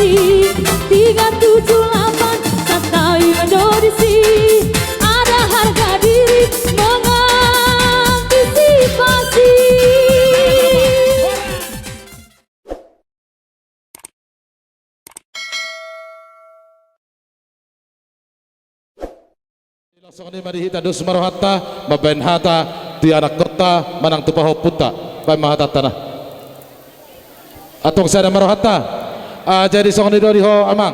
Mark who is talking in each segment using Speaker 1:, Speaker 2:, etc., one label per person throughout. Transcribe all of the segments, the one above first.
Speaker 1: Bekasi 378 santai mendodisi. Ada harga diri mengantisipasi.
Speaker 2: Langsung ni marihita dus marohata maben hata di anak kota manang tupaho puta pai mahata tanah atong sada marohata jadi song ni dori ho amang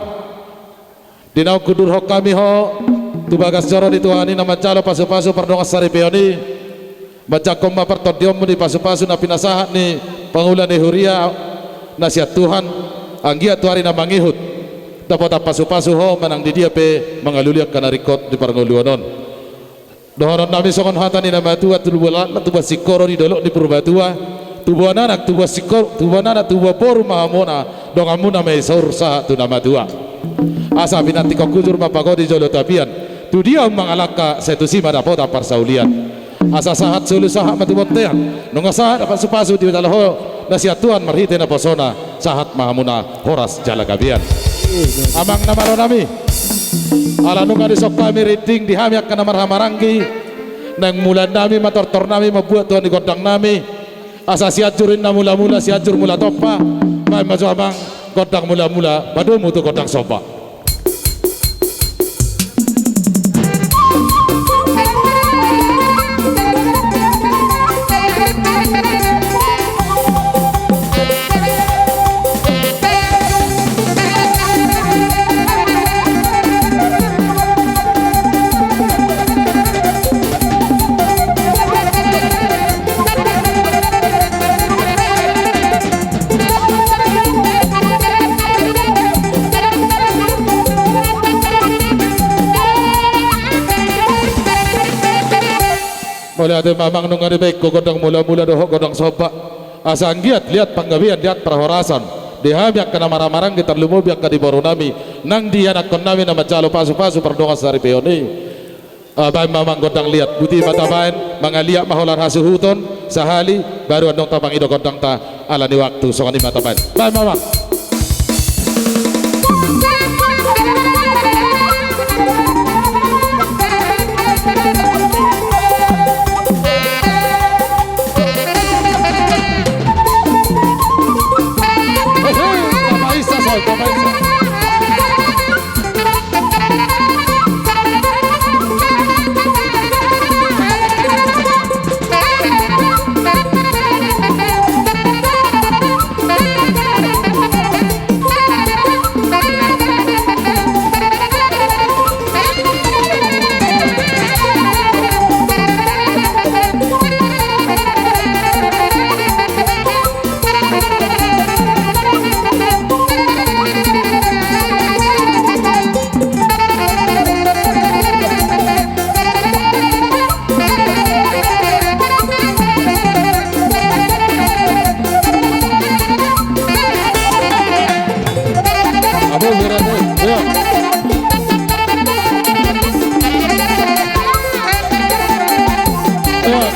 Speaker 2: dinau kudur ho kami ho tubagas joro di tuhani nama calo pasu-pasu pardongas sari peoni majakom mapartodiom di pasu-pasu na pinasahat ni pangulan ni huria nasihat Tuhan anggia tuari na mangihut dapat pasu-pasu ho manang di dia pe mangaluliak kana rikot di paranguluanon dohonon nami songon hatani na matua tulbulat na tuba sikoro di dolok di purbatua tuba nanak tuba sikor tuba nanak tuba poru mahamona dongamuna me saur saha tu nama tua asa binati kokujur mapagodi jolo tapian tu dia mangalaka setusima dapat parsaulian asa sahat sulu saha matubotean nonga sahat dapat pasu-pasu di dalaho nasihat Tuhan marhite na posona sahat mahamuna horas jalagabian amang namaro nami ala nung adisok kami rating dihamiak kana marhamaranggi nang mulan nami matortor nami mabuat tuan di godang nami asa siajurin na mula-mula siajur mula topa may majo amang godang mula-mula badumu tu godang sopa. Boleh ada mamang nung ari baik godang mula-mula doho godang sopa asa anggiat lihat panggabian lihat prahorasan dihamiak kana marang-marang kita lumubiak ka di boru nami nang di anak kon nami nama calo pasu-pasu pardongas sari peoni bay mamang godang lihat buti mata bain mangaliak maholar hasuhuton sahali baru andong tabang ido godang ta ala ni waktu sokani mata bain bay mamang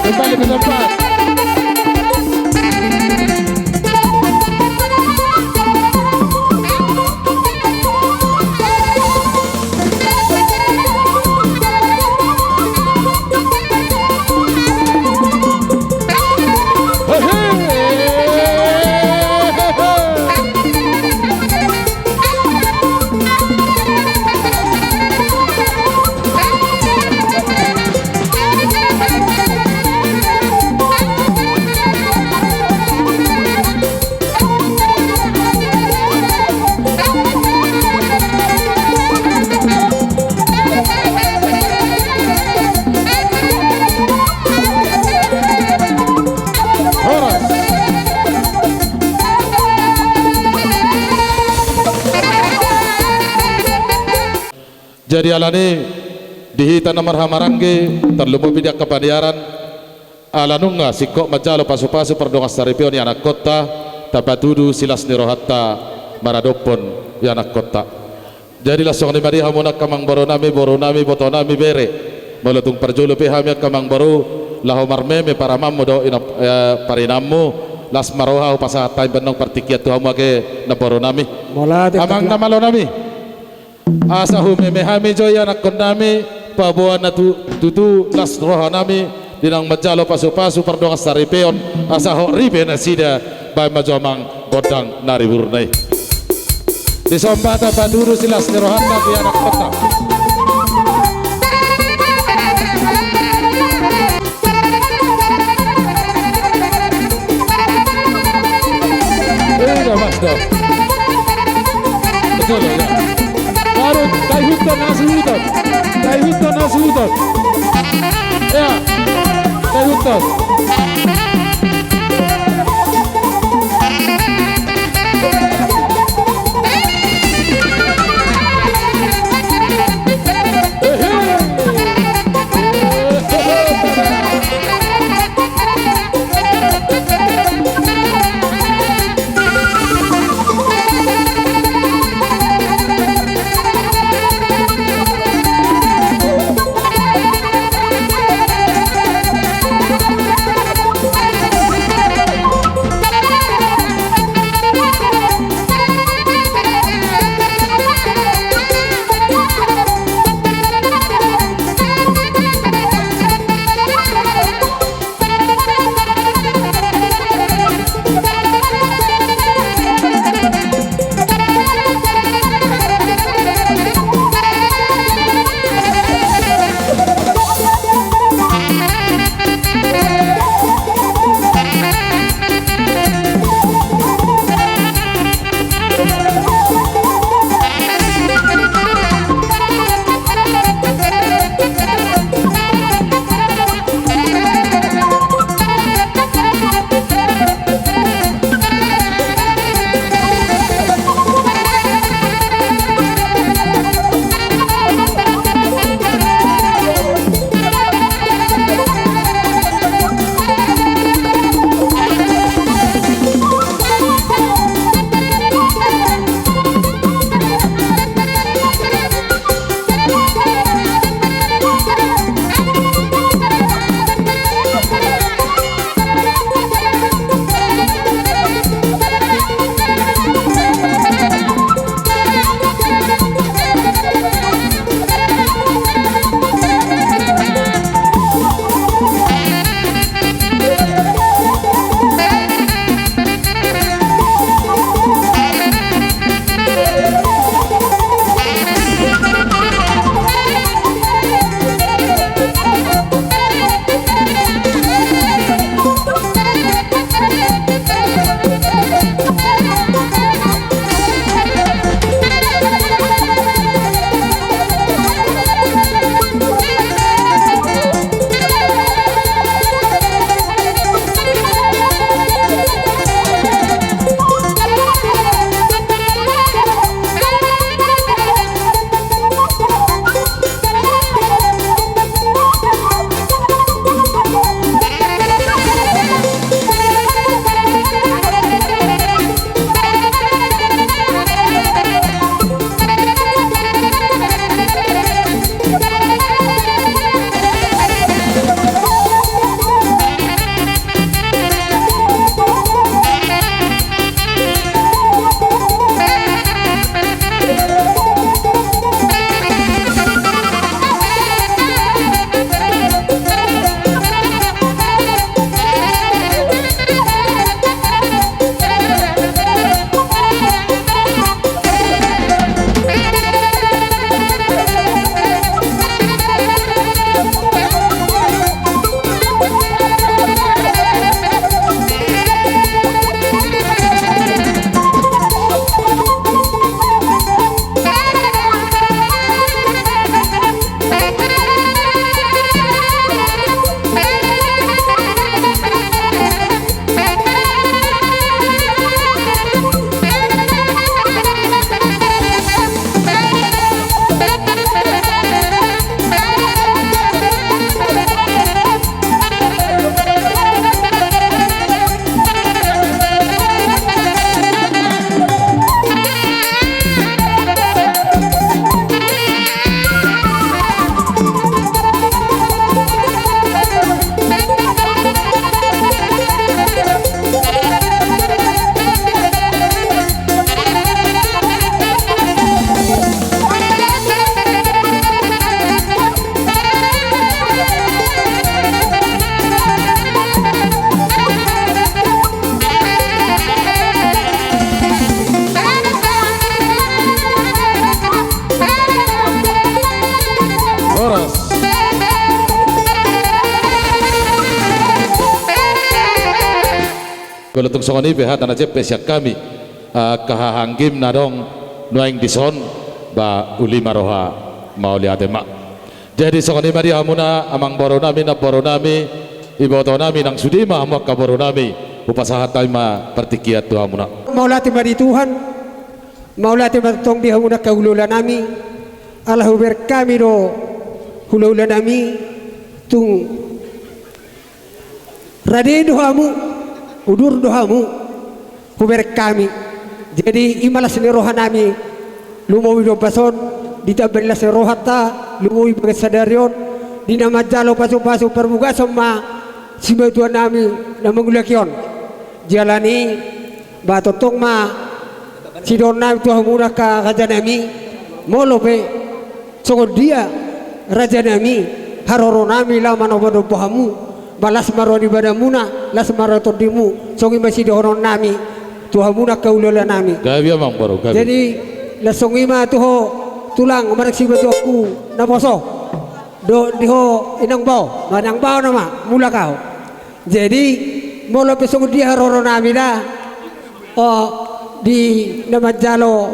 Speaker 2: kembali ke tempat. Jadi alani dihita na marhamarangge terlumo bidak kapadiaran alanunga sikok macalo pasu-pasu pardongas saripion ni anak kota tapatudu silas nirohatta maradopon ni anak kota. Jadi langsung ni mari hamunak kamang boro nami boto nami bere meletung perjulu pihamiak kamang baru laho marmeme para mammo do ina parinamu las maroha upasa tay benong partikiat tu hamake na boro nami
Speaker 3: Mola
Speaker 2: amang namalo nami asa hume mehami joya nak kondami pabuan na tutu las roha nami dinang majalo pasu-pasu pardong saripeon asa ho ribe na sida bay majomang godang nari burnai di sombata paduru silas nirohan na anak kota mas do betul ya baru dai hutan nasi hutan ya dai hutan tung songoni behat na je pesyak kami kahahanggim na dong nuaing dison ba uli maroha mauli atema. Jadi songoni mari amuna amang boro nami na boro nami iboto nami nang sudima amak ka boro nami upasahat ma pertikiat tu amuna.
Speaker 3: Maulati mari Tuhan, maulati matong di hamuna kaulula nami, Allahu berkami do hulula nami tung rade dohamu udur dohamu huber kami. Jadi imalas ni roha nami lumawi do pason ditabela se rohata lumawi bagat sadarion di nama jalo pasu-pasu permuga sama sibatua nami na mangulakyon jalani batotong ma sidon nami tuha muna ka raja nami molo pe sogod dia raja nami haroro nami lama no bodo pohamu balas maro di badamuna las maro todimu songi masih doron nami tuha muna kaulala nami
Speaker 2: Gabi amang boro gabi.
Speaker 3: jadi la songi ma tuho tulang marak si aku na poso do diho inang bau manang bau nama mula kau jadi molo pesong dia haroro nami na di nama jalo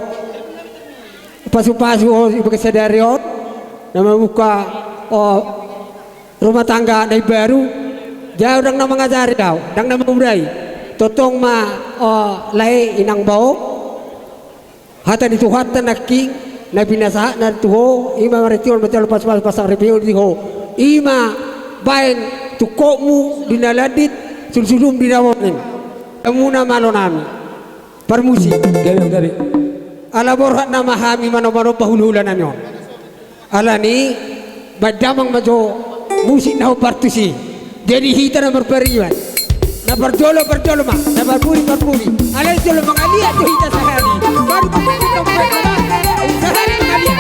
Speaker 3: pasu-pasu ibu kesadarion nama buka rumah tangga dari baru jauh dang nama ngajari kau dang nama udai totong ma lai inang bau hata di tuhat naking na binasa na tuho ima maritiwan betul pas pasang review diho ima bain tukomu dinaladit sulsulum dinawanin amuna malo nami permusi gabi ala borhat nama hami mano-mano pahululan nanyo ala ni badamang majo musik na partusi jadi hita na berperiwan na berjolo ma na berburi ala jolo mangalia tu hita sehari baru kita sehari ngalia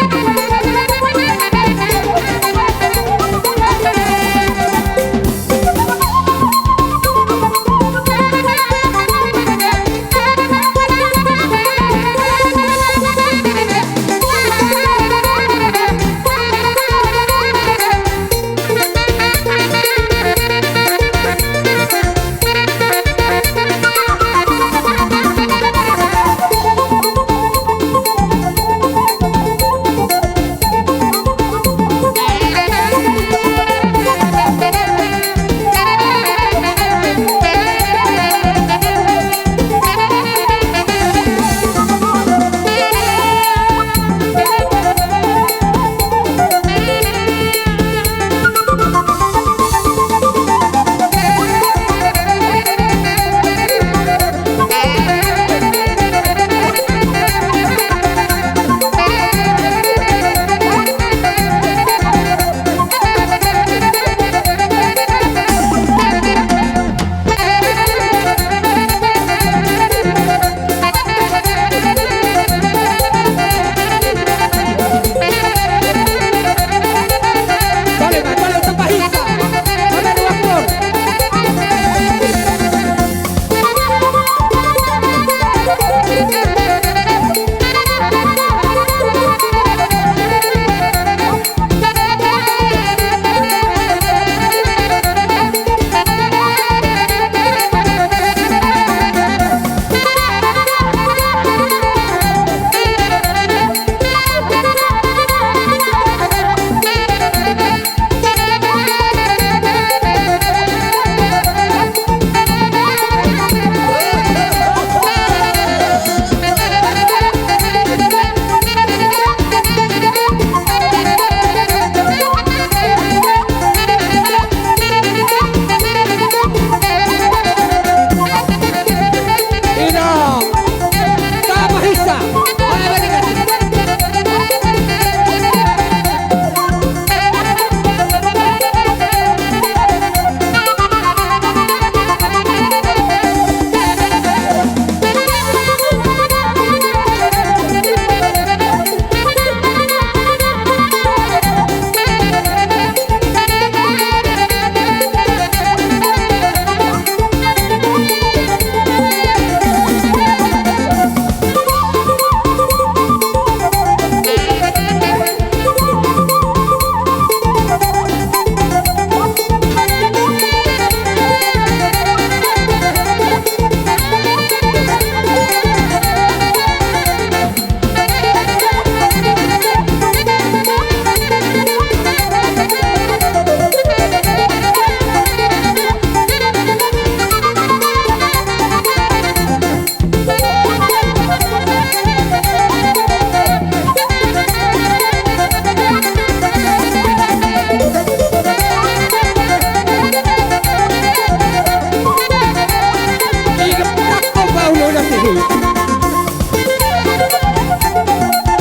Speaker 3: Nabi.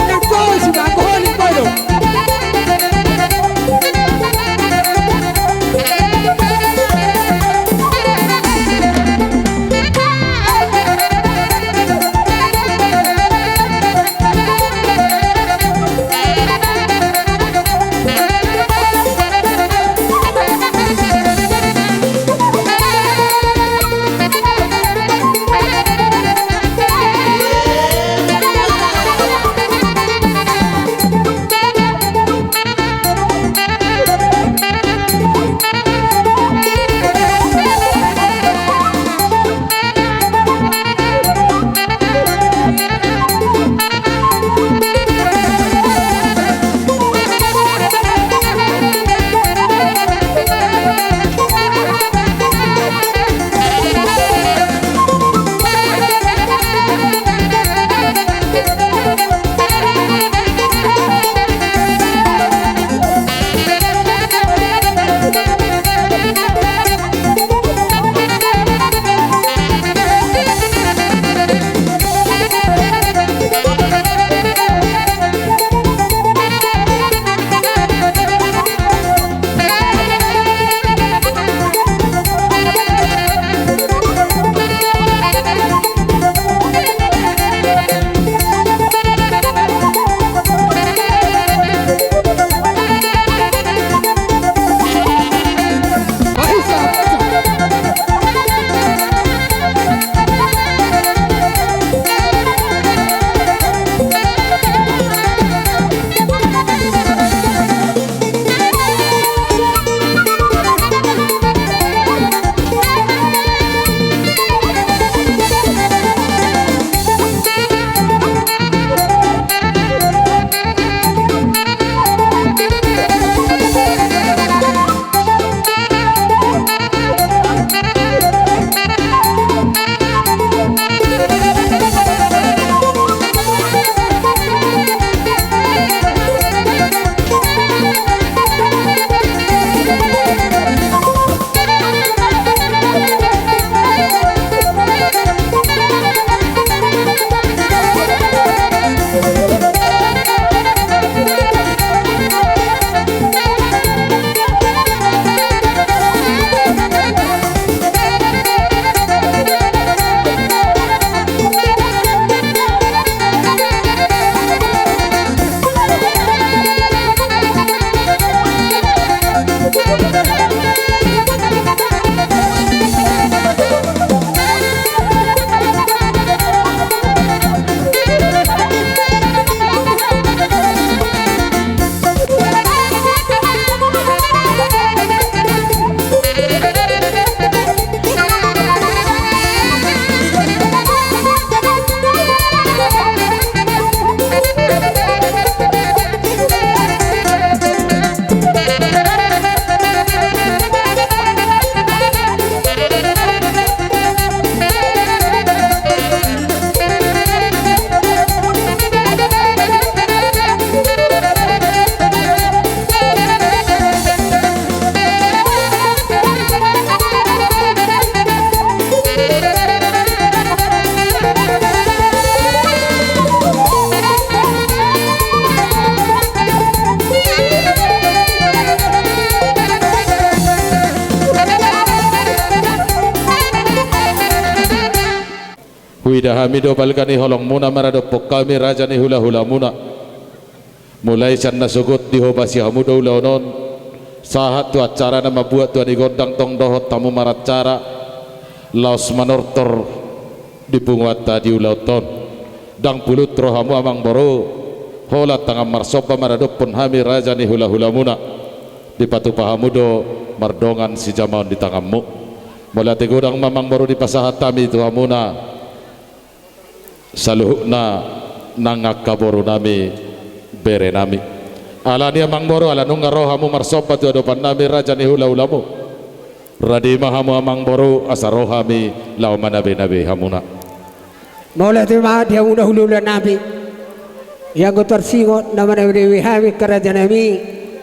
Speaker 3: Nagpo si Bagoholi ko no.
Speaker 2: Wida hamido balkani holong muna marado pokami raja ni hula hula muna mulai sana sugut dihobasi hamudo launon sahat tu acara nama buat tu godang tong dohot tamu marat cara laos manortor di punguata di ulauton dang pulut rohamu amang boro hola tangam marsopa marado pun hami raja ni hula hula muna di patu pahamudo mardongan si jamaun di tangammu mulai godang mamang boro di pasahat tami tu hamuna saluhna nangakaboru nami bere nami alani amang boro ala nunga rohamu marsopa tu adopan nami raja ni hula hulamu radi mahamu amang boro asarohami lau manabe nabe hamuna
Speaker 3: Maula terima dia mudah hulu nabi yang gotor singot nama nabi hami kerajaan nami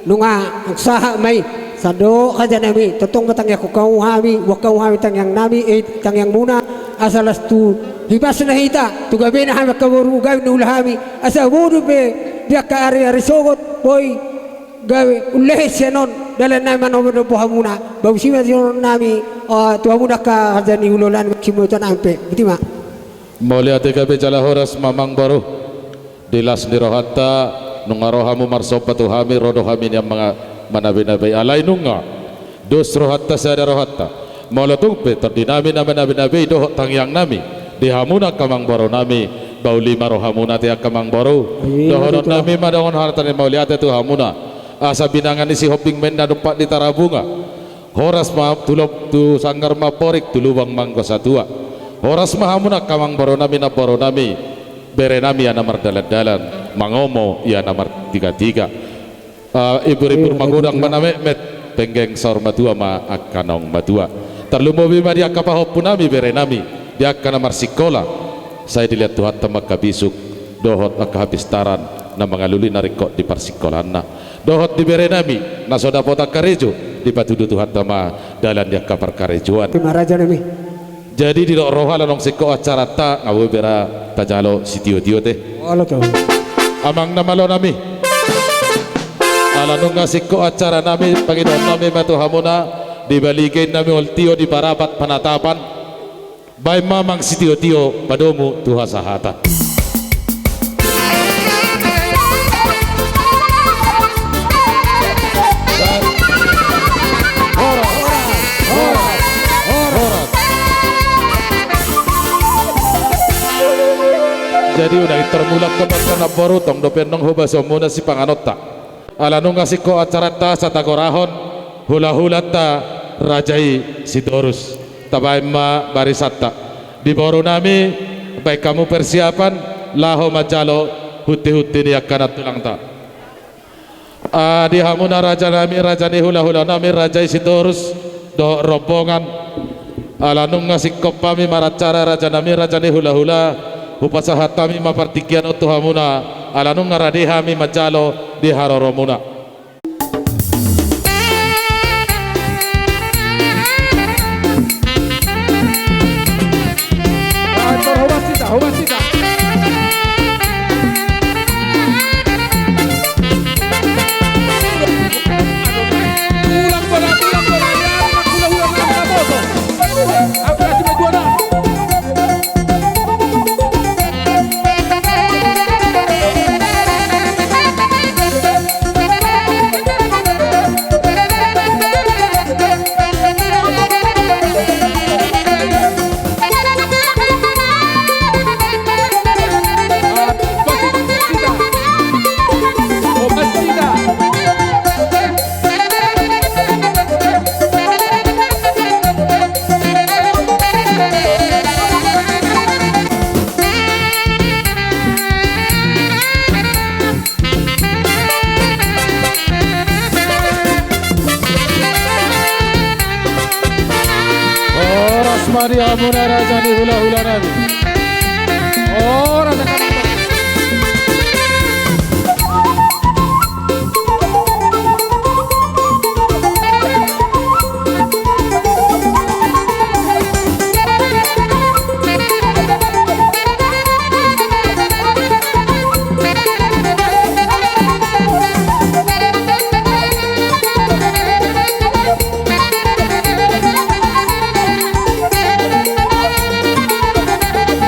Speaker 3: nunga aksaha mai sado kerajaan nami totong batang ya kau hami wakau hami tang yang nabi tang yang muna asalas tu hibas na hita tu gabi na hami kaboru gabi na ulahami asa bodu be dia ka ari sogot boy gabi ulehe senon dalan na manomer do hamuna bau sima nami tu hamuna ka hajani ulolan kimo tan ampe betima
Speaker 2: Mulia tiga bejala horas mamang baru dilas dirohatta nungarohamu marsopatu hami rodohamin yang mga manabi-nabi alay nunga dos rohatta sada rohatta maulatong pe terdinami na manabi-nabi doh tangyang nami dihamuna kamang baru nami bauli marohamuna tiak kamang baru dohodot nami madongon harta ni mauliate tu hamuna asa binangan isi hoping menda numpak di tarabunga horas maaf tulop tu sanggar maporik tulubang mangko satua horas mahamuna kamang baru nami na baru nami bere nami ya nomor dalan-dalan mangomo ya nomor 33 ibu-ibu magudang maname met penggeng sor madua ma akanong madua terlumo bima dia kapahop punami bere nami dia kana marsikola saya dilihat Tuhan temak kabisuk dohot akahapistaran na mga luli narikot di parsikolanna dohot di bere nami na soda pota karejo di patudu Tuhan tema dalan dia kapar karejoan
Speaker 3: raja nami
Speaker 2: jadi di rohala nong siko acara ta ngawe bera tajalo sitio-tio teh
Speaker 3: Allah tahu
Speaker 2: amang namalo nami ala nung siko acara nami Panginoon nami matu hamuna dibalikin nami ultio di parapat panatapan bay mamang sitio-tio padomu Tuhan sahata jadi udah termulak kemaskan naboru tong dopen nong hubas muna si panganota ala nung ko acara ta sa tagorahon hula-hula ta rajai si Dorus tabay ma barisata di boru nami baik kamu persiapan laho majalo huti-huti dia kana tulang ta di hamuna raja nami raja ni hula-hula nami rajai si Dorus do rombongan ala nung ko pami maracara raja nami raja ni hula-hula upasahatami mapartikian utuhamuna alanung ngaradihami majalo di haroromuna Maria Muna Raja ni hula-hula nami raja kamu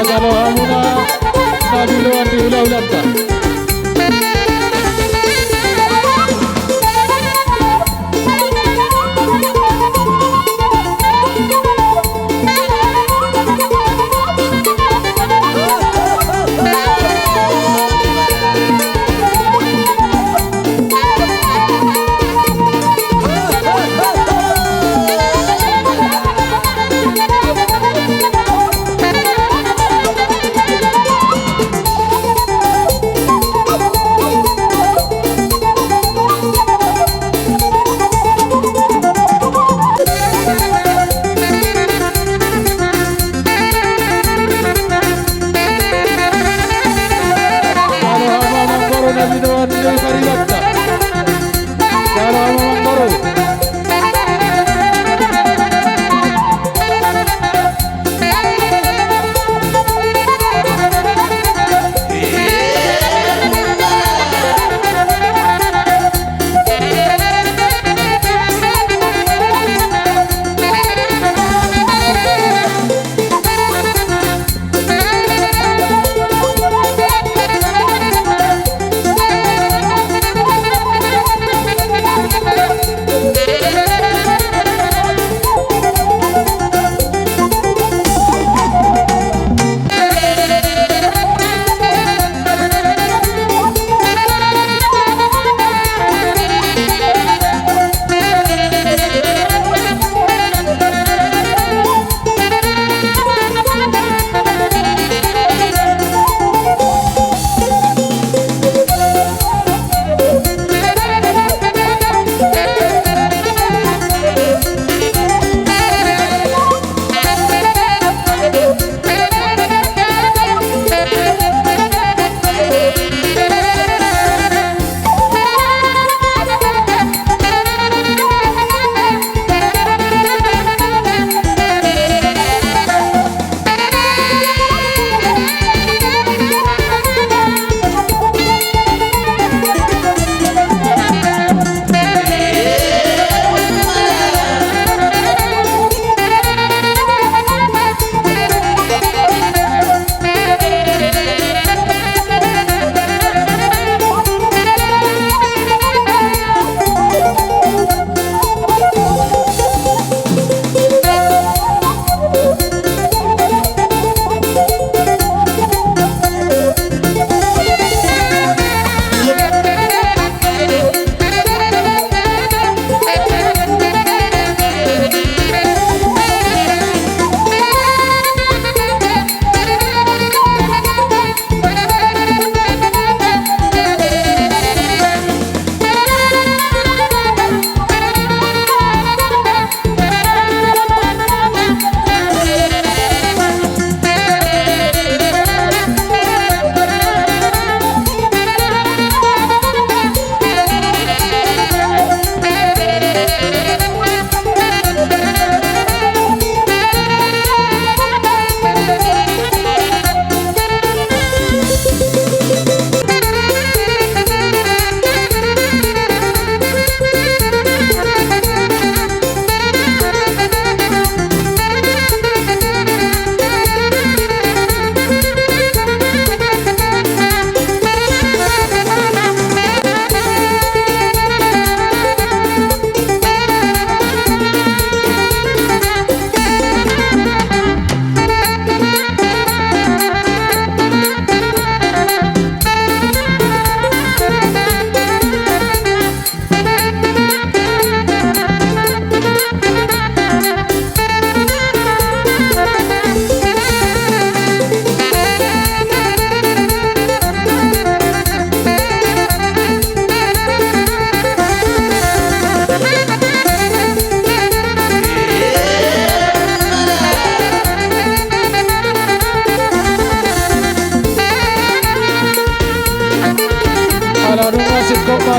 Speaker 2: Kalau hamuna nabiluan di hula-hulanta.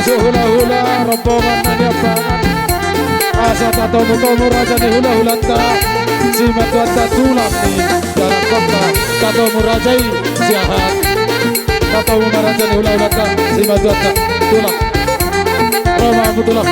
Speaker 2: masuk hula-hula rombongan nadiabangan asa tatomu-tomu raja di hula-hulanta si matuanta tulang ni dalam kota tatomu rajai siahat tatomu raja di hula-hulanta si matuanta tulang Roma tulang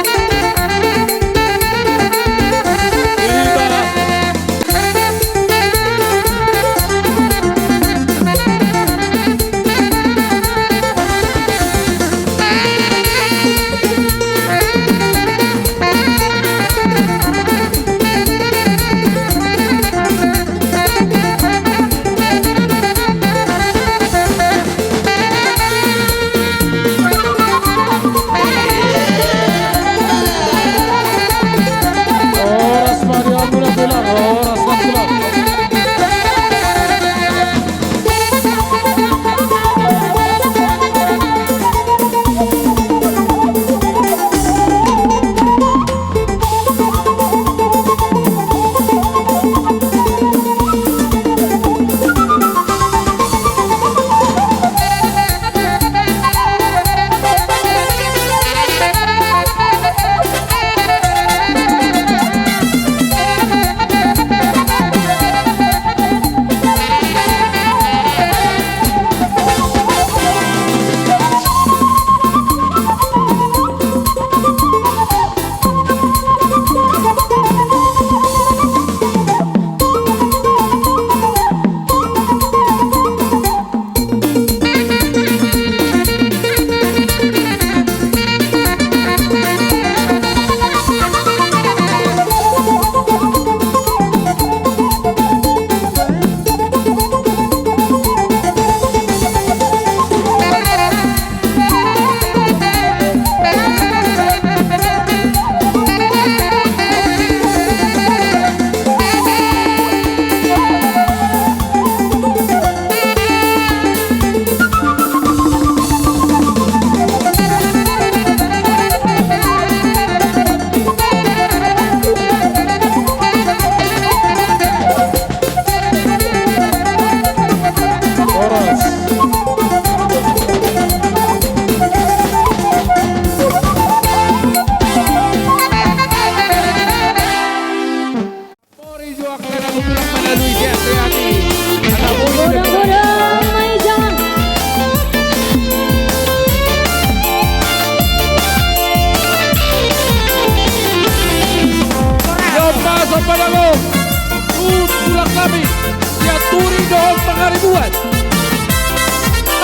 Speaker 4: Pakaribuan.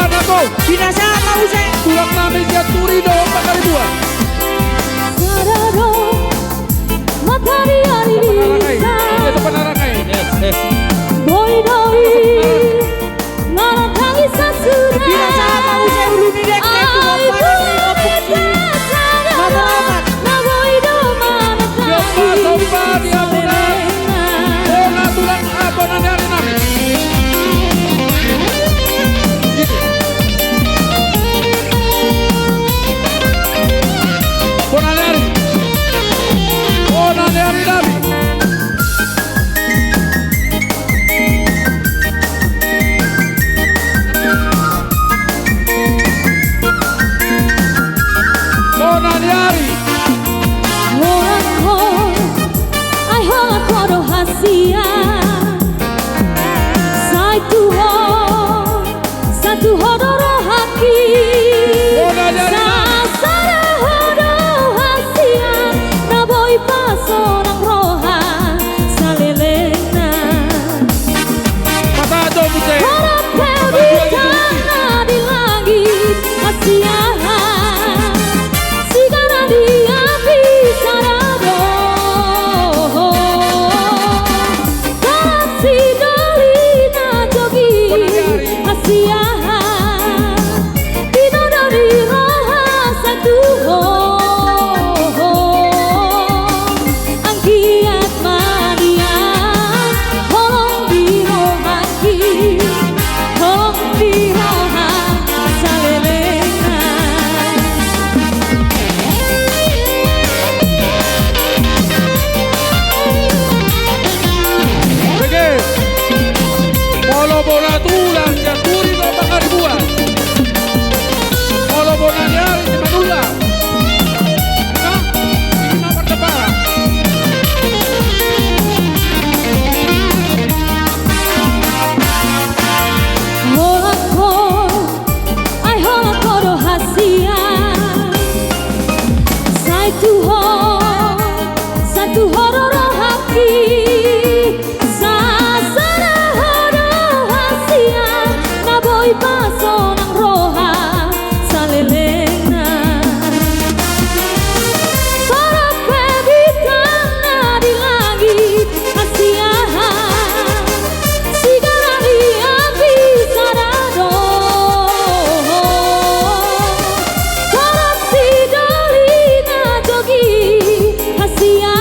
Speaker 4: Anak ko,
Speaker 3: Binasa mau saya.
Speaker 4: tulang namin siya Turido Pakaribuan.
Speaker 1: Sararo matahari hari
Speaker 4: Panarangay,
Speaker 1: bisa
Speaker 4: dia sa Panarangay.
Speaker 1: boy doi nara tangi sasura
Speaker 3: Binasa mau saya ulu ni dek dek tu
Speaker 1: ay
Speaker 3: Mabaramat.
Speaker 1: na boy do mana
Speaker 4: Dia pa dia muna. Bona tulang apa nangyari namin. Bona nangyari. Bona nangyari namin. Bona nangyari.
Speaker 1: Horakko ay horakko do hasia satu hodoro haki sasara hodo hasia na boy pasonang roha salelena
Speaker 4: Matado mo siya.
Speaker 1: harap pelitana di langit hasia sigara di api sarado harap si dolina jogi hasia dino dari roha satu angkiat mania holong di rohaki holong di roha salelena
Speaker 4: Sige. Polo bona tulang siya Turido Pakaribuan. Polo bona nangyari si Manula. Ika? Hindi mapagdapara.
Speaker 1: Horakko ay horakko do hasia satu hororo haki sasara hodo hasia na boy pasonang roha salelena para pebitana di langit hasia sigara di api sarado harap si dolina jogi hasia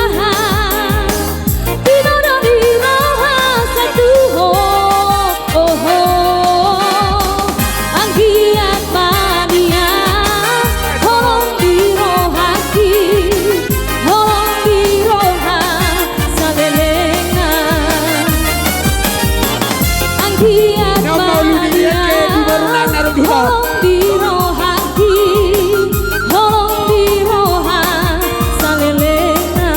Speaker 1: dino dari roha satu angkiat mania holong di rohaki holong di roha salelena angkiat
Speaker 3: Yang mau lu
Speaker 1: mania
Speaker 3: dilihat ke baru nak naruh di bawah.
Speaker 1: holong di rohaki holong di roha salelena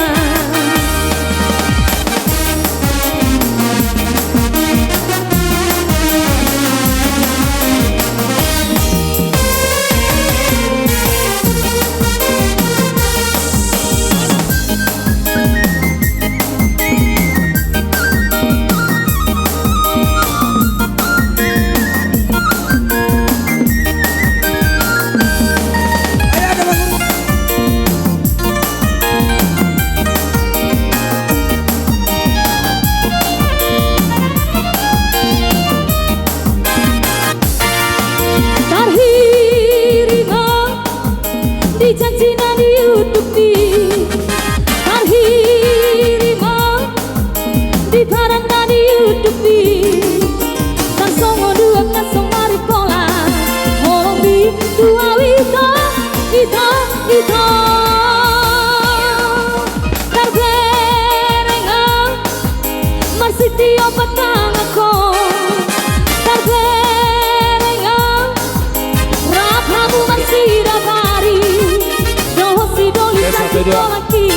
Speaker 3: Ayo ada bangun.
Speaker 1: Tarhirima di janjina diutupi Tarhirima di barangna diutupi Tan songo dua kasong maripola holong di dua wito Tarberenga marsitio patang ako Tarberenga Rapamu marsida pari Doho si doli santi kolaki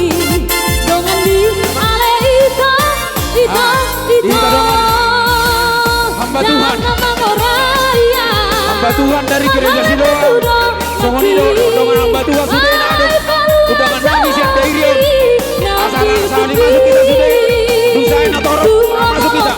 Speaker 1: Dongan di ale ito
Speaker 4: Hamba Tuhan.
Speaker 1: Dan nama Moraya
Speaker 4: Hamba Tuhan dari gereja Siloam. Songon ini dengan hamba Tuhan sudah enak. Undangan nangis yang dairion. Asal-asal masuk kita sudah. Dusain atau orang masuk kita.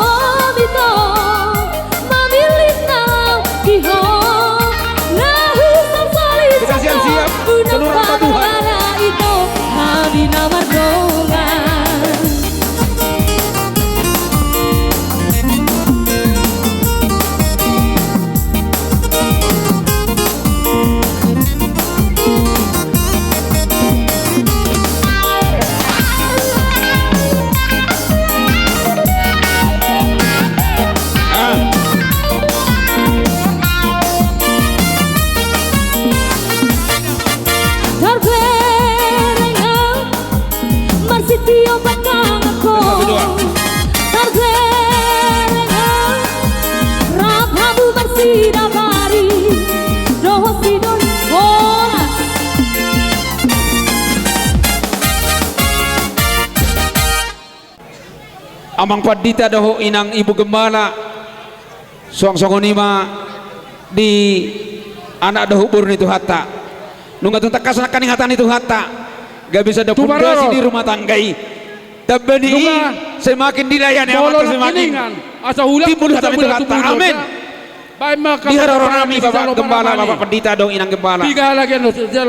Speaker 4: amang padita daho inang ibu gembala songonima di anak daho bur itu hatta nunggu tuntak kasana kaning hatan itu hatta gak bisa ada pondasi di rumah tanggai tapi semakin dilayani amat semakin timbul hatam itu hatta amin di harorami bapak gembala bapak pendeta dong inang gembala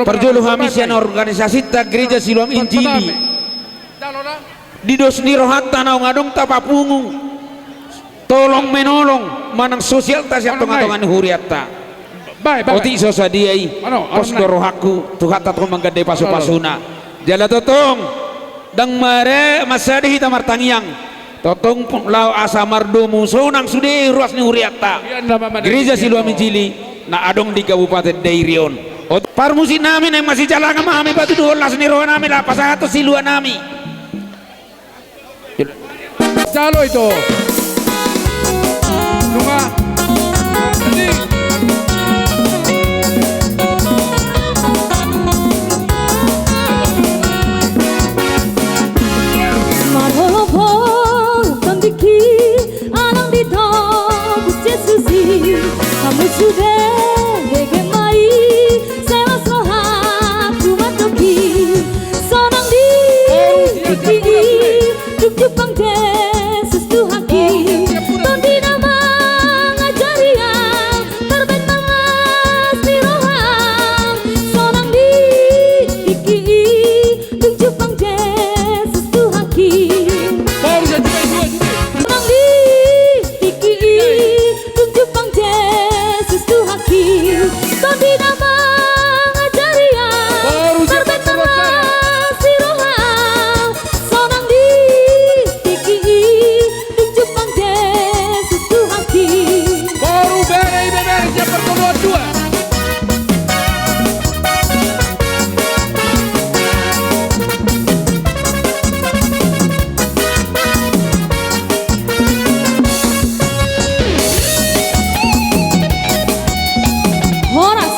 Speaker 4: perjulu hamisian organisasi tak gereja Siloam Injili di dosni rohat tanah ngadong tapapungung tolong menolong manang sosial tas yang tongan huriatta oti sosadiai posko rohaku tuhat tatko menggade pasu-pasuna jala totong dang mare masadi hitam martangiang totong lau asa mardomu sonang sude ruas ni huriatta gereja Siloam Injili na adong di Kabupaten Dairion parmusi nami yang masih jalan kami batu 12 ni roh nami lah pasangan Siluan nami
Speaker 5: Salo itu Nunga Ini
Speaker 1: Marholopol Tandiki Alang dito Gusti susi Kamu sudah Regemai Sewa sohat Kumatoki Sonang di Iki Duk pang Yesus Tuhan Tondi nama ngajarian Terben mangas di roham Sonang di Iki Duk pang Yesus Tuhan Sonang di Iki Duk pang Yesus Tuhan Tondi nama ngajarian Terben mangas di roham Sonang di
Speaker 5: baru bere siap pertemuan dua.
Speaker 1: Horas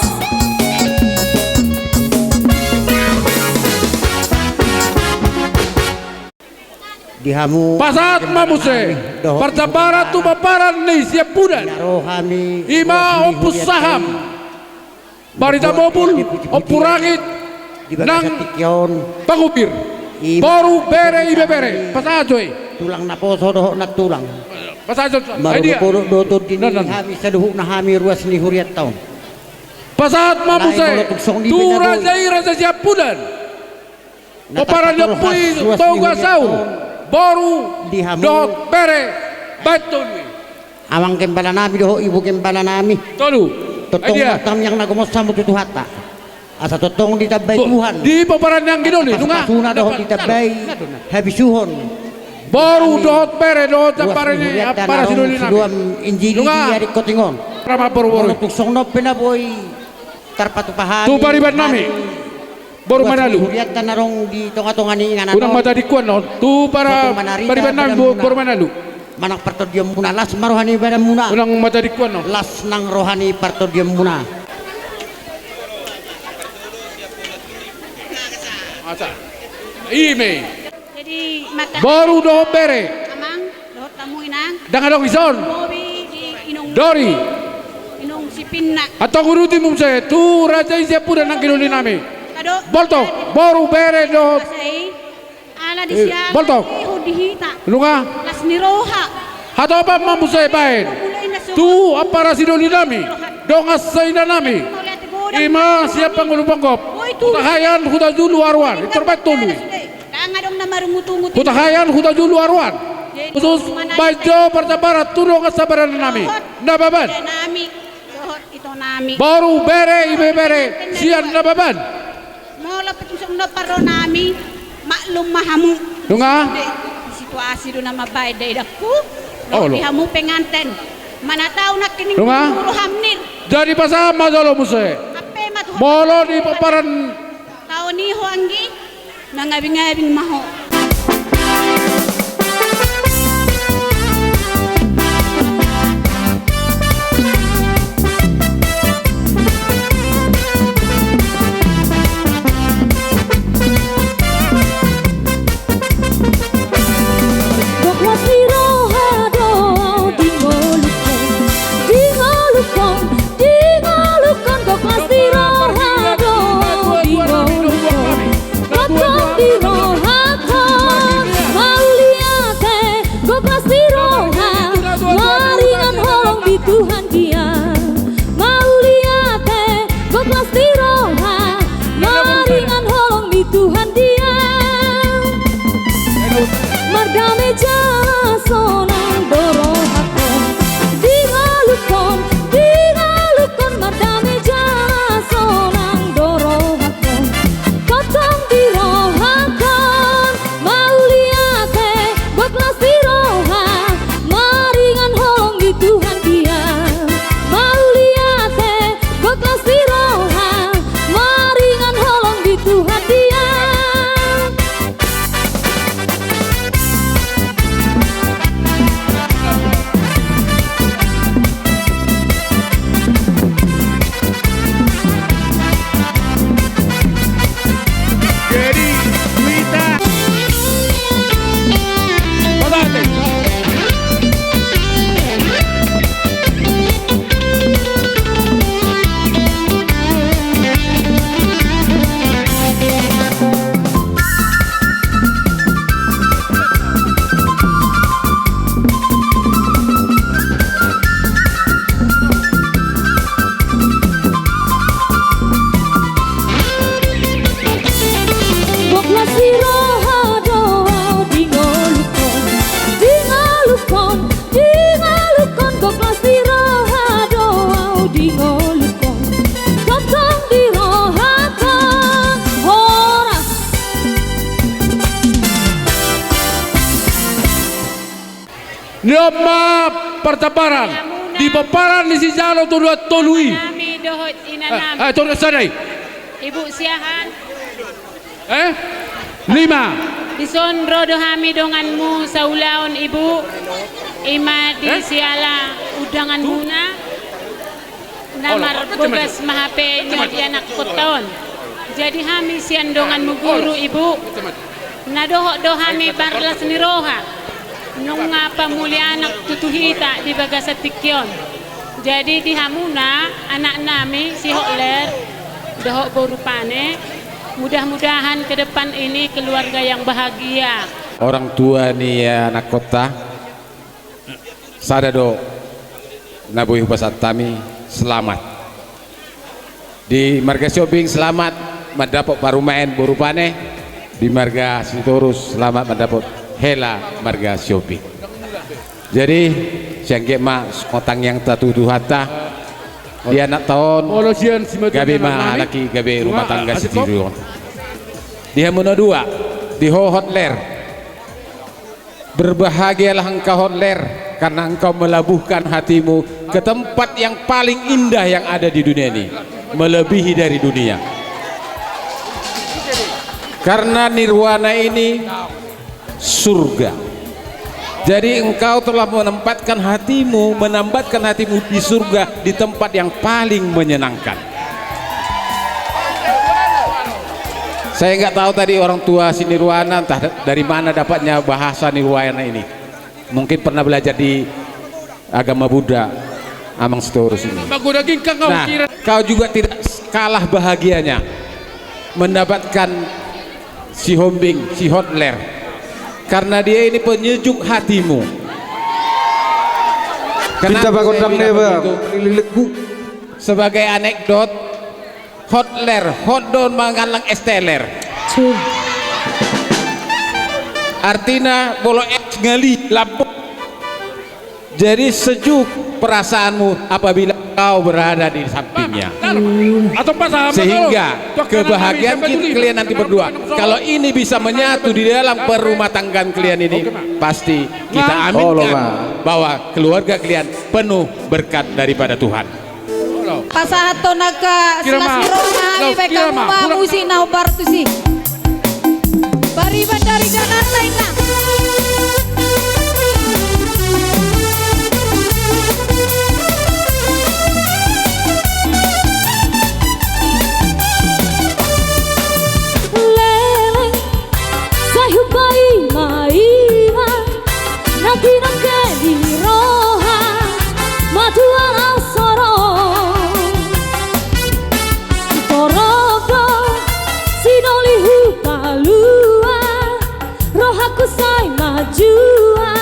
Speaker 3: Dihamu
Speaker 5: Pasat mamuse percabaran tu paparan nih siap budan
Speaker 3: rohani
Speaker 5: ima opus saham barita mobil opurangit nang pangupir baru bere ibe bere pasajoy
Speaker 3: tulang naposo doho na tulang
Speaker 5: pasajoy
Speaker 3: idea do dini hami saduhu na hami ruas ni huriat taon
Speaker 5: pasat mamuse tu raja siap budan paparan yang pui toga saur baru dohot bere betul
Speaker 3: awang kembala nami doho ibu kembala nami
Speaker 5: tolu
Speaker 3: totong matam yang nagumos sa mututu hata asa totong ditabay Tuhan
Speaker 5: di paparan yang gino nih nunga
Speaker 3: pasuna doho ditabay habisuhon
Speaker 5: baru dohot bere dohot pare ni para sinuli
Speaker 3: Siloam Injili
Speaker 5: Nunga.
Speaker 3: di hari kotingon
Speaker 5: rama boru
Speaker 3: tuksong no penaboy tarpatupahan
Speaker 5: tu pariban nami baru manalu
Speaker 3: huriat tanarong di tonga-tonga ni ingana
Speaker 5: unang mata di kuan no tu para pariban nami baru manalu
Speaker 3: manak partodium muna las marohani badam muna
Speaker 5: unang mata di kuan no
Speaker 3: las nang rohani partodium muna
Speaker 5: asa ime
Speaker 6: Jadi maka
Speaker 5: baru dohot bere
Speaker 6: amang dohot tamu inang
Speaker 5: dengan dong ison
Speaker 6: Bobi di inung
Speaker 5: Dori
Speaker 6: inung sipin nak
Speaker 5: atau guruti mumse tu raja siap pura nang kinuli nami
Speaker 6: kado
Speaker 5: bolto baru bere dohot
Speaker 6: kasai ala di siang
Speaker 5: bolto
Speaker 6: hudihita
Speaker 5: lunga
Speaker 6: las niroha
Speaker 5: hato apa mamuse bain
Speaker 6: mulai na
Speaker 5: tu apa rasidoli nami dong asaina nami ima siap panggulu pangkop utahayan huda julu arwan terbaik tulu
Speaker 6: dong na marungutungut
Speaker 5: utahayan huda julu arwan khusus bajo percabarat turun kesabaran nami nababan
Speaker 6: nami dohot ito nami
Speaker 5: baru bere ibe bere sian nababan
Speaker 6: mau lapit usang na paro nami maklum mahamu
Speaker 5: lunga
Speaker 6: situasi do na mabay day dakku
Speaker 5: Oh,
Speaker 6: di hamu penganten mana tahu nak kining
Speaker 5: Lunga.
Speaker 6: guru hamnir
Speaker 5: jadi pasama jalo muse
Speaker 6: ape matu
Speaker 5: molo di paparan
Speaker 6: tahu ni hoanggi nangabing-ngabing maho
Speaker 1: Bok wasira pasti roha doa di ngolukon Totong di roha tang Hora
Speaker 5: Nyoma pertabaran di paparan ni si Jalo Tudua Tolui.
Speaker 6: Kami dohot inanam.
Speaker 5: Turun sadai.
Speaker 6: Ibu siahan.
Speaker 5: 5.
Speaker 6: Disondro dohami donganmu saulaon ibu. Ima di siala udangan muna. Namar bogas mahape nyot anak koton. Jadi hami sian donganmu guru ibu. Nadohok dohami barlas niroha. Nung nga pamulianak tutuhita di Bagasatikyon. Jadi di Hamuna anak nami si Hokler dahok borupane. Mudah-mudahan ke depan ini keluarga yang bahagia.
Speaker 4: Orang tua nih ya anak kota sadado nabuhi basatami selamat di marga shopping, selamat mendapat parumaen borupane di marga Sitorus, selamat mendapat hela marga shopping. Jadi siangge ma otang yang tatudu hatta dia anak tahun gabe ma laki gabe rumah tangga setiru dia muna 2 di hotler. Berbahagialah engkau hotler karena engkau melabuhkan hatimu ke tempat yang paling indah yang ada di dunia ini, melebihi dari dunia. Karena nirwana ini surga. Jadi engkau telah menempatkan hatimu, menambatkan hatimu di surga, di tempat yang paling menyenangkan. Saya nggak tahu tadi orang tua si nirwana entah dari mana dapatnya bahasa nirwana ini. Mungkin pernah belajar di agama Buddha, Amang Sitorus ini. Nah, kau juga tidak kalah bahagianya mendapatkan si Hombing, si Hotler, karena dia ini penyejuk hatimu. Kenapa saya bilang begitu? Sebagai anekdot, Hotler, hotdon mangalang esteler. Artinya bolo es ngali lampu. Jadi sejuk perasaanmu apabila kau berada di sampingnya. Sehingga kebahagiaan kalian nanti berdua, kalau ini bisa menyatu di dalam perumah tanggaan kalian ini, pasti kita aminkan bahwa keluarga kalian penuh berkat daripada Tuhan.
Speaker 6: Pasahato naga selas nirona ni beka muma musi na ubar tu si. Bariban dari danan lain na.
Speaker 1: Lele sayupai maiva nanti nake di roha matua soro torodo sinoli hutalua rohaku say majua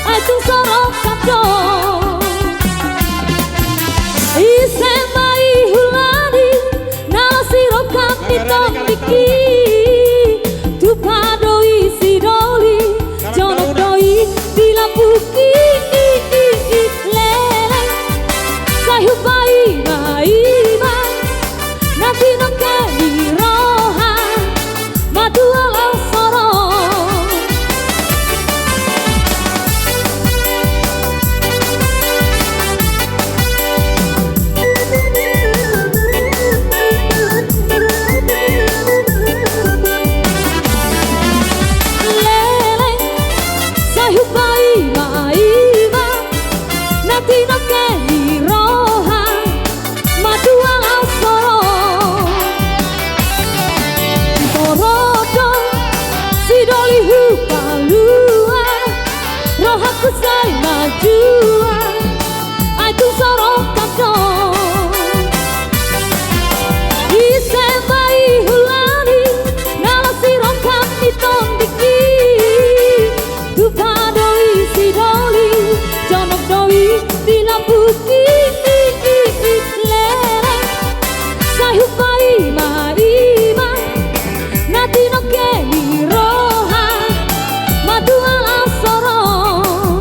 Speaker 1: aitung soro kado isemai hulani nalasiro kapiton diki tupadoi sidoli jonok doi dilapuki lele sayupai maiva nanti nongkeni roha madu alam sorong lele sayupai maiva nanti nongkeni roha madu alam sorong torodo sidoli hupalua rohaku say majua aitung sorong kado isemai hulani nalasiro kapiton diki tupadoi sidoli jonok doi dilapuki lele sayupai maiva nanti nongkeni roha madu alam sorong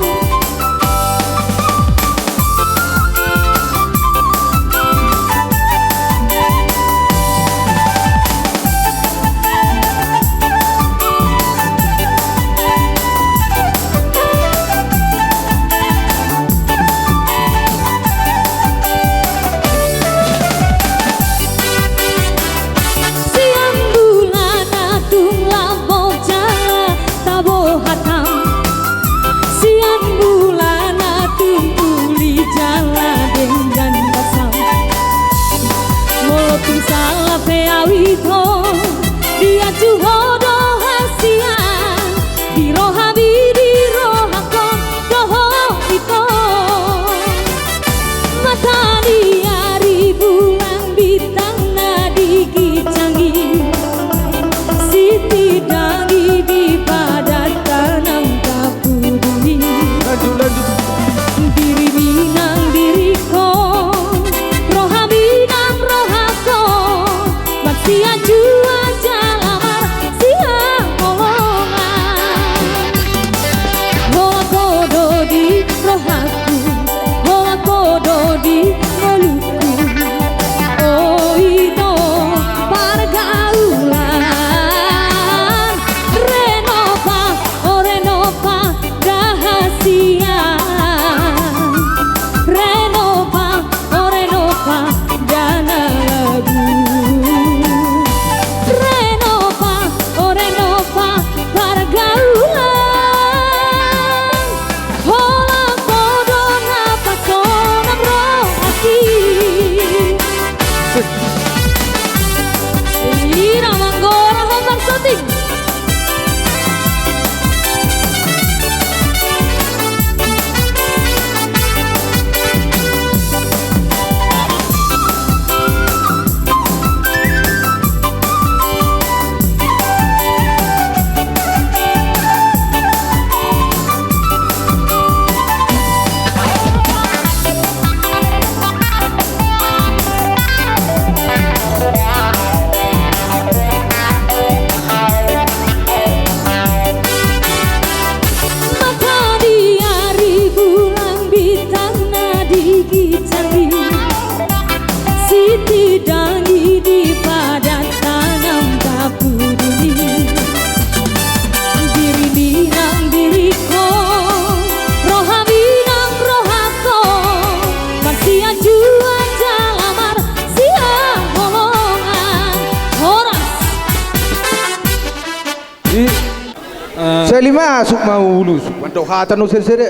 Speaker 7: masuk mau lulus. Mandok hatan usir sere.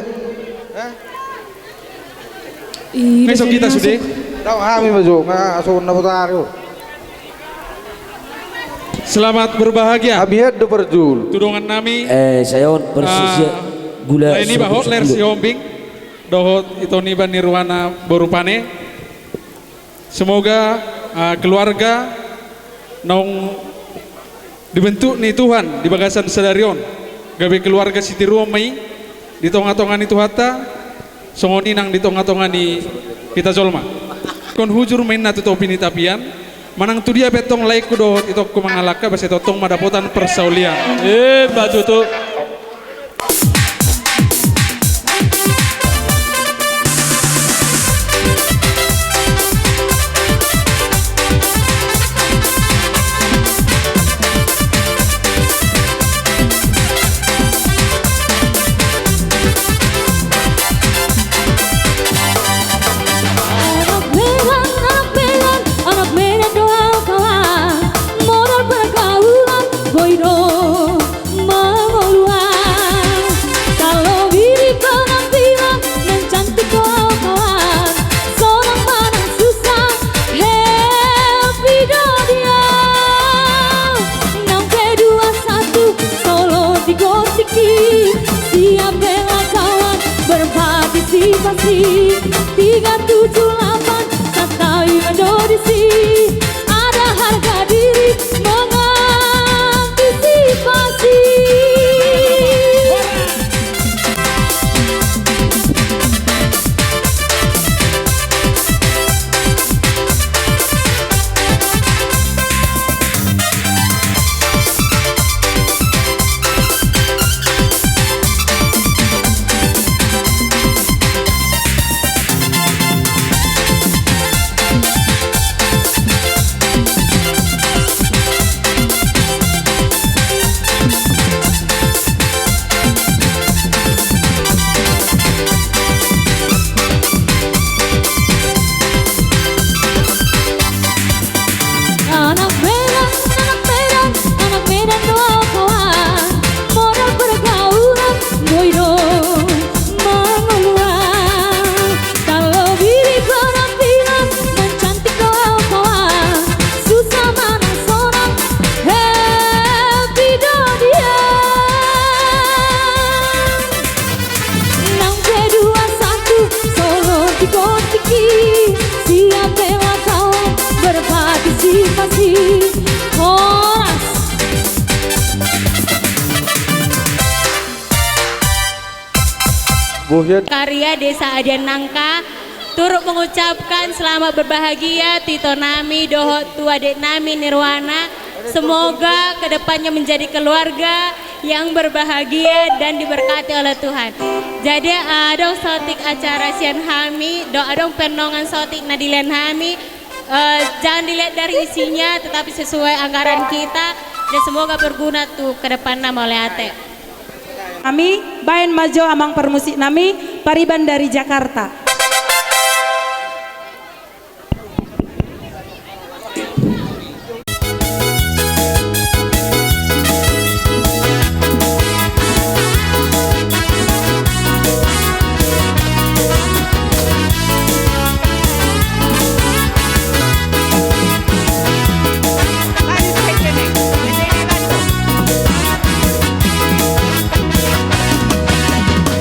Speaker 1: Besok
Speaker 4: kita sudah.
Speaker 7: Tahu kami masuk masuk na putario.
Speaker 4: Selamat berbahagia.
Speaker 7: Kami ada berjul.
Speaker 4: Tudongan nami.
Speaker 8: Sayon persis gula.
Speaker 4: Ini bahwa ler si hombing. Dohot itu niba nirwana borupane. Semoga keluarga nong dibentuk nih Tuhan di bagasan sedarion. Gabe keluarga Siti Ruomai di tonga-tongan itu hatta. Songoni nang di tonga-tongan di kita zolma. Kon hujur main natu topini tapian. Manang tu dia betong laiku dohot itu ku mangalaka basa totong madapotan persaulian. Baju tuh.
Speaker 1: Anak Medan doa kawan, modal pergaulan boydo mengeluar. Kalau diri penampilan dan cantik doa kawan, seorang manang susah happy dia. 6, 2, 1 solo digotiki, siap bela kawan berpartisipasi. 378 santai mendodisi, ada harga diri mengantisipasi. Anak Medan doa kawan, modal pergaulan boydo mengeluar. Kalau diri penampilan dan cantik doa kawan, susah mana seorang happy dia. 6, 2, 1 solo digotiki, siap bela kawan berpartisipasi. Horas
Speaker 7: Bohyan
Speaker 6: Karya Desa Adian Nangka turut mengucapkan selamat berbahagia Tito Nami, Dohot Tua Dek Nami Nirwana. Semoga kedepannya menjadi keluarga yang berbahagia dan diberkati oleh Tuhan. Jadi adong sotik acara sian hami, do adong penongan sotik nadilen hami. Jangan dilihat dari isinya, tetapi sesuai anggaran kita dan semoga berguna tuh ke depan nama oleh ate.
Speaker 9: Kami Bayan Majo Amang Permusik Nami Pariban dari Jakarta.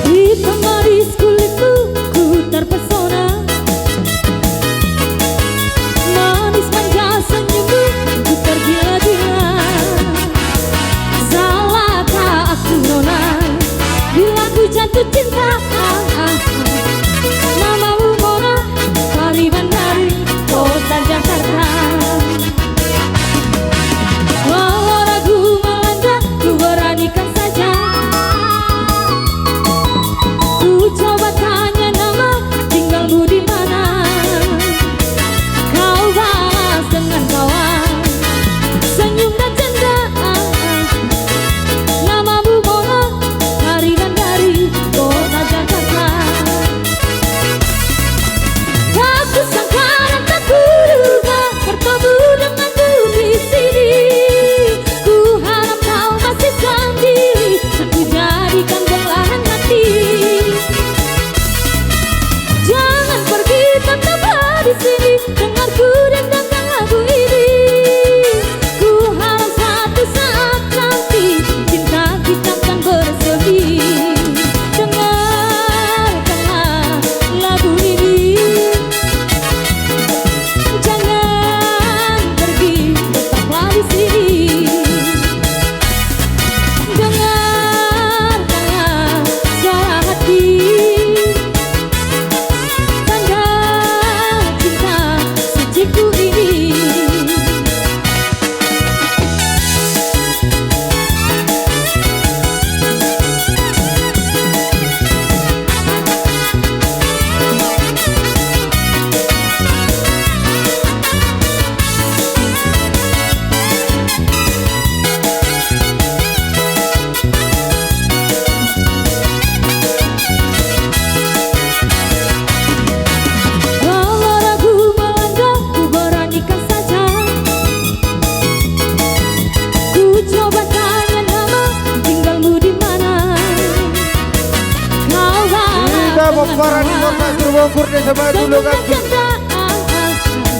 Speaker 1: di tengah diskuliku ku
Speaker 7: Serobongkur desa maju lo gabir.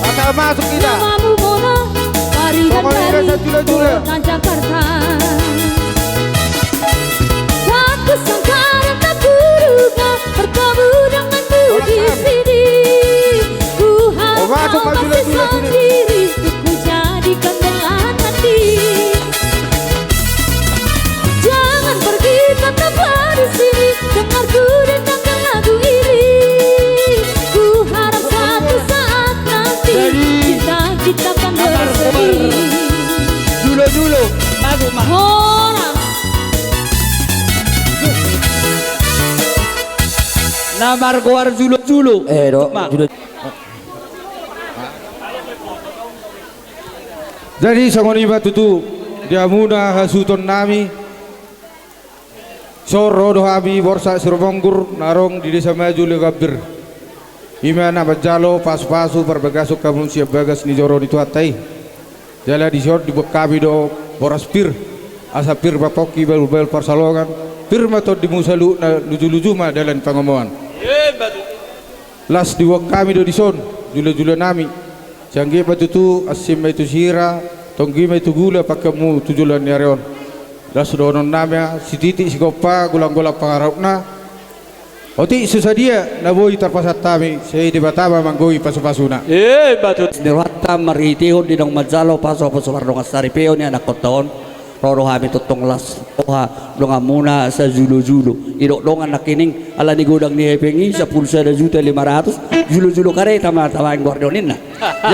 Speaker 7: Mata masuk kita.
Speaker 1: Namamu Mona, Faridan
Speaker 7: Pokoknya
Speaker 1: dari
Speaker 7: desa Jula-Jula.
Speaker 1: kota Jakarta. Tak kusangka dan tak kuduga bertemu denganmu di sini. Ku harap
Speaker 7: masuk,
Speaker 1: kau
Speaker 7: maju
Speaker 1: masih
Speaker 7: lagi, lagi.
Speaker 1: sendiri, untuk ku jadikan belah hati. Jangan pergi, tetaplah di sini, dengarku dengarkan lagu ini. Ku harap satu saat nanti cinta kita akan bersemi.
Speaker 7: Jula-jula.
Speaker 1: Orang
Speaker 4: Namar goar Julo-julo.
Speaker 8: Dok, sudah
Speaker 7: Jadi sangoni batu tu dia muna hasuton nami soro do habi borsa Serobongkur narong di desa maju le gabir. Imana bajalo pas-pasu berbagasuk kamun siap bagas ni joro di tuatai. Jala di short di bekabi do boras pir. Asa pir bapoki bel parsalongan. Pir mato di musalu na luju-luju ma dalan pangomoan. Las di kami do di son jula-jula nami. Jangge batu tu asim itu sira, tonggi itu gula pakemu tujulan nyareon. Das donon namanya si titik si gopa gulang-gulang pangarapna. Oti susadia naboi terpasat tami sei di batama manggoi pasu-pasuna.
Speaker 8: Nirwata maritihon di dong Majalo paso Sumarno Sari Peo ni anak koton roro kami tutong las oha donga muna sa julo-julo idok dongan nakining ala ni godang ni hepengi sa pulsa da juta 500 julo-julo kare tama-tama yang gordonin na.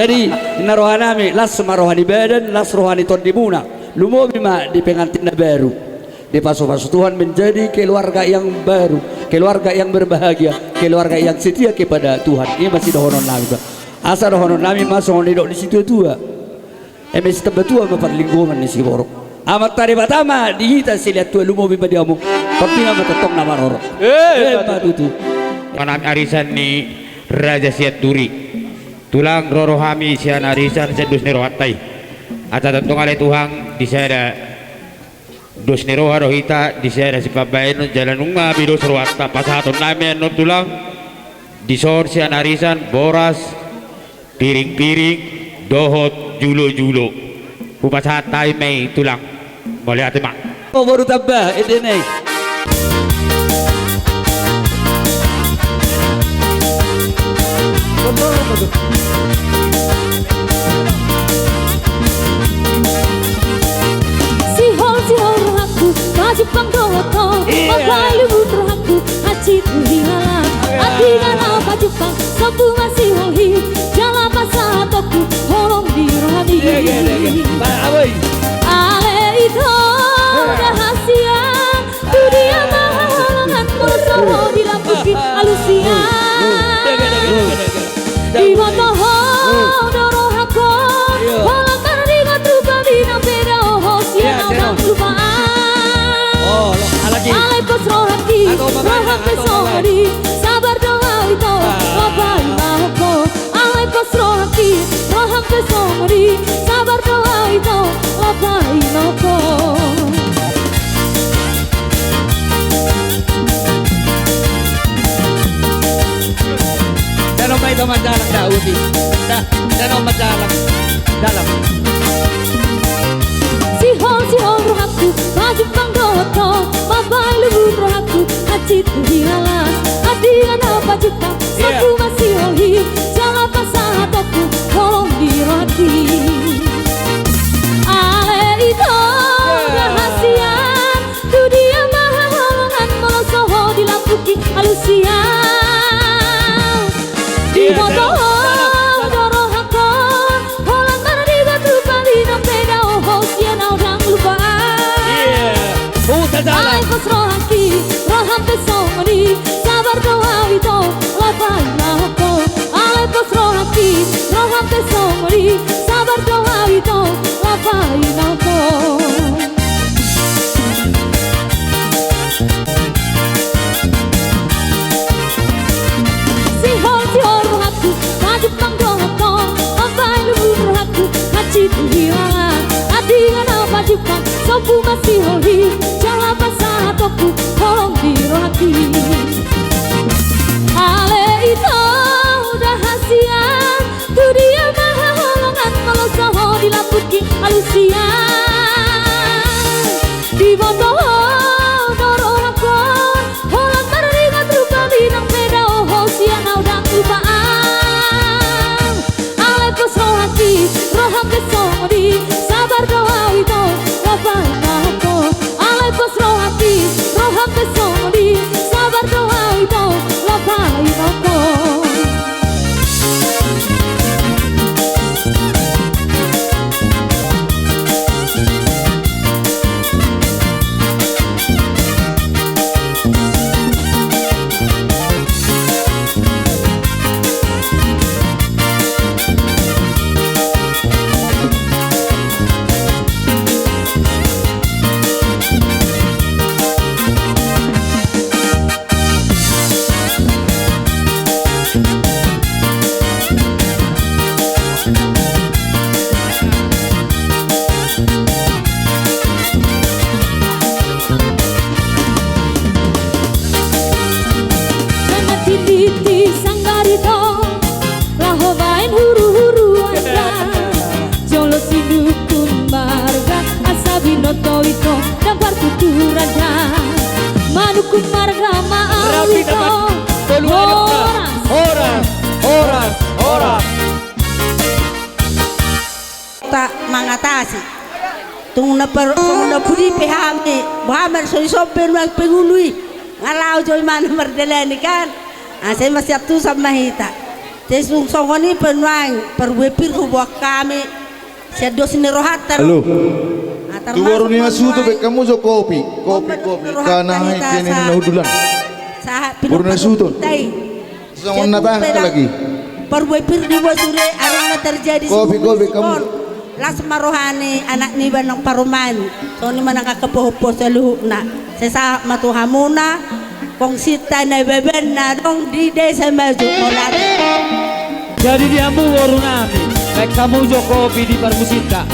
Speaker 8: Jadi narohan nami las marohani badan las rohani ton di muna lumobi ma di pengantin na baru di paso-paso Tuhan menjadi keluarga yang baru, keluarga yang berbahagia, keluarga yang setia kepada Tuhan. Ini masih dohonon nami Pak. Asa dohonon nami masuk nidok di situ tua. Emes tebetua bapak lingkungan ni si borok. Amat tari batama dihita silihat tua lumobi badiamu. Tapi nama tetong nama roro. Patutu.
Speaker 10: Manam arisan ni Raja Siat Duri. Tulang roro hami sian arisan sedus nerohatai. Ata tentong ale Tuhan di sana dos neroha rohita di sana si pabayan jalan unga bido serwata pasaton namen no tulang di sor sian arisan boras piring-piring dohot julo-julo upasatai mei tulang boleh hati mak
Speaker 8: Oh baru tambah ini nih.
Speaker 1: Sihol rohaku maju panggoto Opai lubu rohaku haji tuhihalan Adigan apa jupang sopu masih holhi Jala pasatoku holong di rohani Ale itu rahasia dunia mahalangan Molosoho di lampuki alusia Di motoho dorohako Holang karaniga trupa bina peda ohos Yang orang lupaan Alai pos rohaki Rohak pesomari Sabar doa itu Wabai mahoko Alai pos rohaki Rohak pesomari Sabar doa itu Wabai mahoko
Speaker 8: Danau may madalang dauti. Danau madalang dalam.
Speaker 1: Sihol rohaku maju panggoto Mabai lubut rohaku haji tuhihalan Adigan apa jupang sopu masih holhi Jala pasatoku holong di rohati Ale itu rahasia dunia mahalangan Molosoho di lampuki alusia Di motoho dorohako Holang karaniga trupa bina peda ohos Yang orang lupaan Alai pos rohaki Roham pesomani Sabar doa itu Lapai lahoko Alai pos rohaki Roham pesomani Sabar doa itu Lapai lahoko Sihol rohaku Maju panggoto Opai lubu rohaku Haji tuhihalan Adigan apa jupang Sopu masih holhi Jala pasatoku Holong di rohati Ale itu siang di botoh dororakon holan teringat rupa binang peda oh siang udang ubaan ale pesawati roham kesodi sabar doa itu lapan aku ale pesawati roham kesodi sabar doa itu lapan aku. Titi sanggarito lahobain huru-huru anda jolo sinukun marga asabinoto ito dampar tuturada manukun marga maawito horas
Speaker 11: tak mengatasi tung na pudi pehami bahamar soisopen mag pengului ngalau joy mana merdelani kan. Saya masih atu sama hita. Tesung songoni penuang perwepir hubah kami. Saya dosin rohatan.
Speaker 7: Halo. Tu baru ni asu tu kamu jo kopi. Karena hai kene nahudulan. Baru asu tu. Songon napa lagi?
Speaker 11: Perwepir di wasure arang terjadi.
Speaker 7: Kopi kamu.
Speaker 11: Las marohani anak ni banang paruman. Soni manang kakepoh-poh seluhna. Sesa matuhamuna. Kong sita na beben na dong di desa maju molate.
Speaker 12: Jadi diambu waru nami, baik kamu Jokowi di Parmusita.